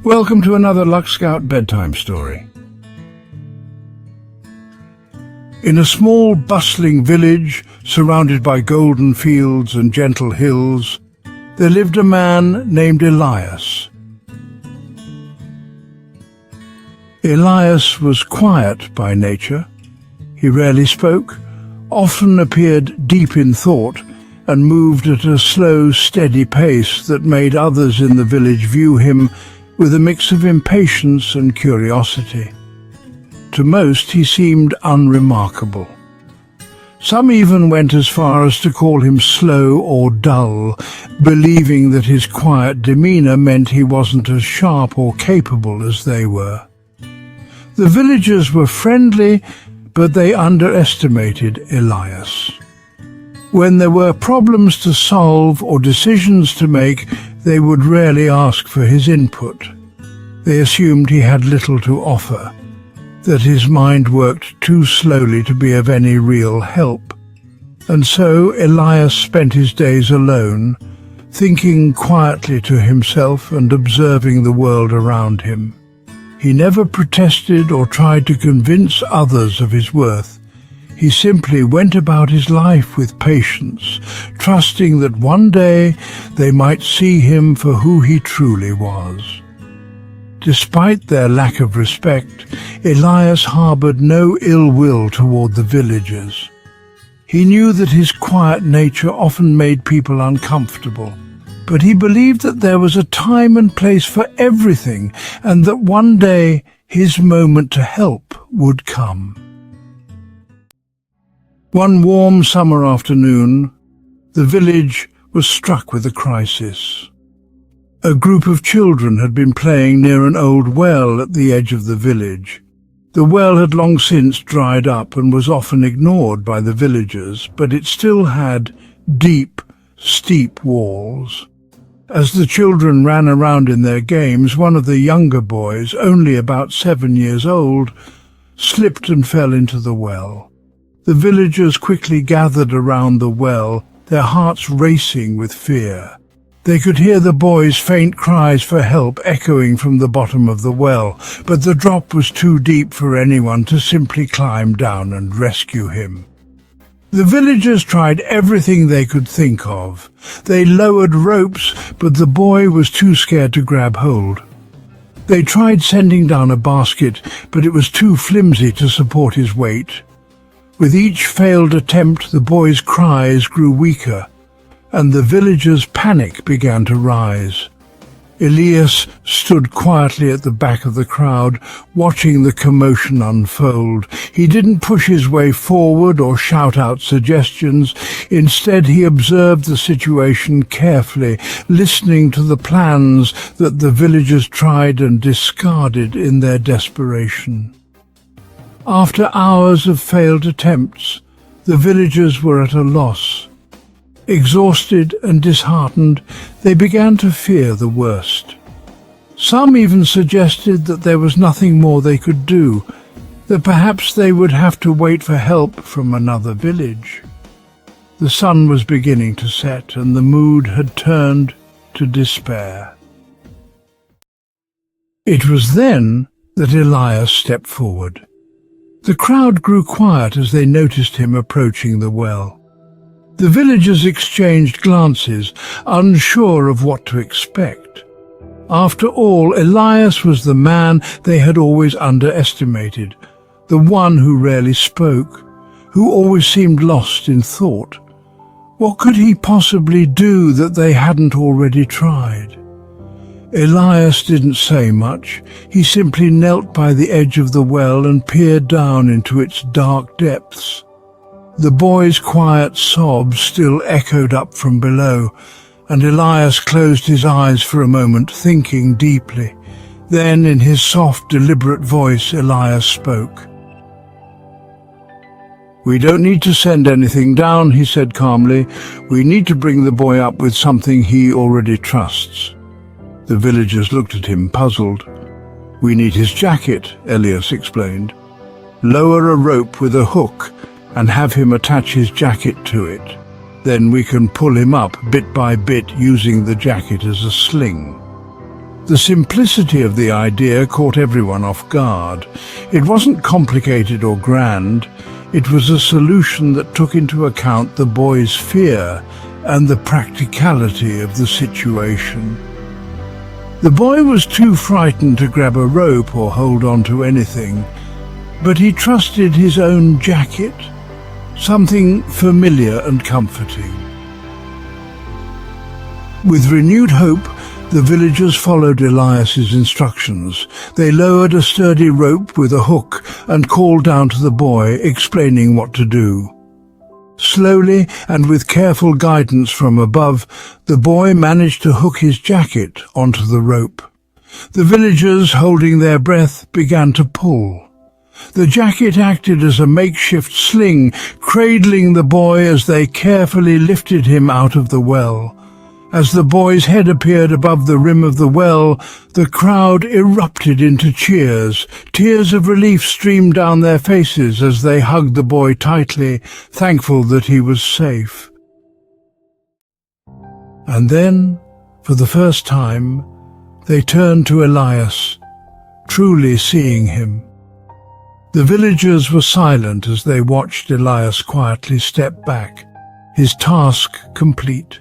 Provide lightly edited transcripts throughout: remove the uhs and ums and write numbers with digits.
Welcome to another Luck Scout bedtime story. In a small, bustling village, surrounded by golden fields and gentle hills, there lived a man named Elias. Elias was quiet by nature. He rarely spoke, often appeared deep in thought, and moved at a slow, steady pace that made others in the village view him with a mix of impatience and curiosity. To most, he seemed unremarkable. Some even went as far as to call him slow or dull, believing that his quiet demeanor meant he wasn't as sharp or capable as they were. The villagers were friendly, but they underestimated Elias. When there were problems to solve or decisions to make, they would rarely ask for his input. They assumed he had little to offer, that his mind worked too slowly to be of any real help. And so Elias spent his days alone, thinking quietly to himself and observing the world around him. He never protested or tried to convince others of his worth. He simply went about his life with patience, trusting that one day they might see him for who he truly was. Despite their lack of respect, Elias harbored no ill will toward the villagers. He knew that his quiet nature often made people uncomfortable, but he believed that there was a time and place for everything, and that one day his moment to help would come. One warm summer afternoon, the village was struck with a crisis. A group of children had been playing near an old well at the edge of the village. The well had long since dried up and was often ignored by the villagers, but it still had deep, steep walls. As the children ran around in their games, one of the younger boys, only about 7 years old, slipped and fell into the well. The villagers quickly gathered around the well, their hearts racing with fear. They could hear the boy's faint cries for help echoing from the bottom of the well, but the drop was too deep for anyone to simply climb down and rescue him. The villagers tried everything they could think of. They lowered ropes, but the boy was too scared to grab hold. They tried sending down a basket, but it was too flimsy to support his weight. With each failed attempt, the boy's cries grew weaker, and the villagers' panic began to rise. Elias stood quietly at the back of the crowd, watching the commotion unfold. He didn't push his way forward or shout out suggestions. Instead, he observed the situation carefully, listening to the plans that the villagers tried and discarded in their desperation. After hours of failed attempts, the villagers were at a loss. Exhausted and disheartened, they began to fear the worst. Some even suggested that there was nothing more they could do, that perhaps they would have to wait for help from another village. The sun was beginning to set, and the mood had turned to despair. It was then that Elias stepped forward. The crowd grew quiet as they noticed him approaching the well. The villagers exchanged glances, unsure of what to expect. After all, Elias was the man they had always underestimated, the one who rarely spoke, who always seemed lost in thought. What could he possibly do that they hadn't already tried? Elias didn't say much. He simply knelt by the edge of the well and peered down into its dark depths. The boy's quiet sobs still echoed up from below, and Elias closed his eyes for a moment, thinking deeply. Then, in his soft, deliberate voice, Elias spoke. "We don't need to send anything down," he said calmly. "We need to bring the boy up with something he already trusts." The villagers looked at him, puzzled. "We need his jacket," Elias explained. "Lower a rope with a hook and have him attach his jacket to it. Then we can pull him up bit by bit using the jacket as a sling." The simplicity of the idea caught everyone off guard. It wasn't complicated or grand. It was a solution that took into account the boy's fear and the practicality of the situation. The boy was too frightened to grab a rope or hold on to anything, but he trusted his own jacket, something familiar and comforting. With renewed hope, the villagers followed Elias's instructions. They lowered a sturdy rope with a hook and called down to the boy, explaining what to do. Slowly and with careful guidance from above, the boy managed to hook his jacket onto the rope. The villagers, holding their breath, began to pull. The jacket acted as a makeshift sling, cradling the boy as they carefully lifted him out of the well. As the boy's head appeared above the rim of the well, the crowd erupted into cheers. Tears of relief streamed down their faces as they hugged the boy tightly, thankful that he was safe. And then, for the first time, they turned to Elias, truly seeing him. The villagers were silent as they watched Elias quietly step back, his task complete.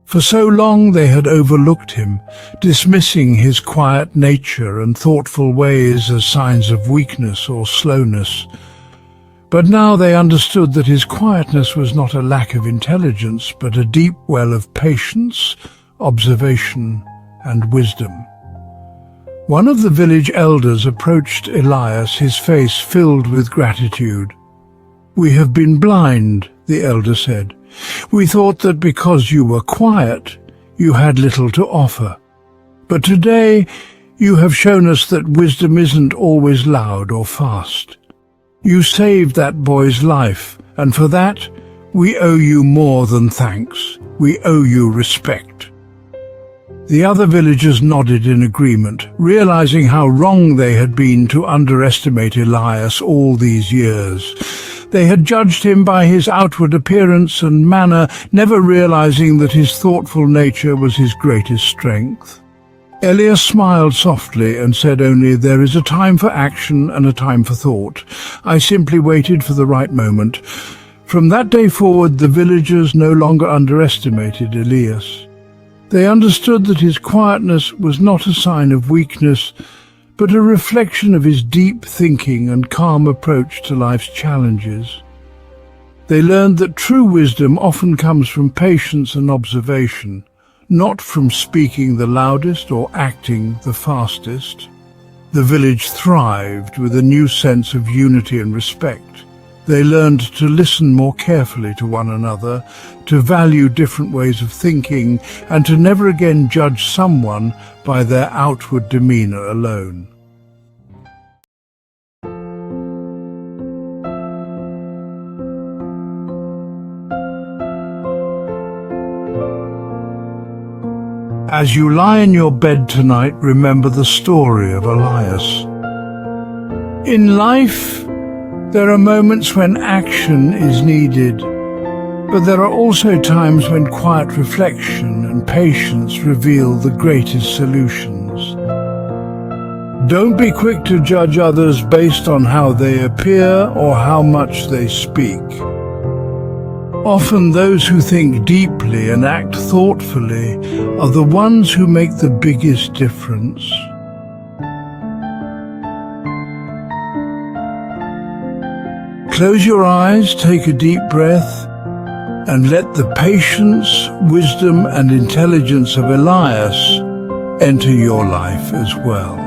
For so long they had overlooked him, dismissing his quiet nature and thoughtful ways as signs of weakness or slowness. But now they understood that his quietness was not a lack of intelligence, but a deep well of patience, observation, and wisdom. One of the village elders approached Elias, his face filled with gratitude. "We have been blind," the elder said. "We thought that because you were quiet, you had little to offer. But today you have shown us that wisdom isn't always loud or fast. You saved that boy's life, and for that we owe you more than thanks. We owe you respect." The other villagers nodded in agreement, realizing how wrong they had been to underestimate Elias all these years. They had judged him by his outward appearance and manner, never realizing that his thoughtful nature was his greatest strength. Elias smiled softly and said only, "There is a time for action and a time for thought. I simply waited for the right moment." From that day forward, the villagers no longer underestimated Elias. They understood that his quietness was not a sign of weakness, but a reflection of his deep thinking and calm approach to life's challenges. They learned that true wisdom often comes from patience and observation, not from speaking the loudest or acting the fastest. The village thrived with a new sense of unity and respect. They learned to listen more carefully to one another, to value different ways of thinking, and to never again judge someone by their outward demeanor alone. As you lie in your bed tonight, remember the story of Elias. In life, there are moments when action is needed, but there are also times when quiet reflection and patience reveal the greatest solutions. Don't be quick to judge others based on how they appear or how much they speak. Often those who think deeply and act thoughtfully are the ones who make the biggest difference. Close your eyes, take a deep breath, and let the patience, wisdom, and intelligence of Elias enter your life as well.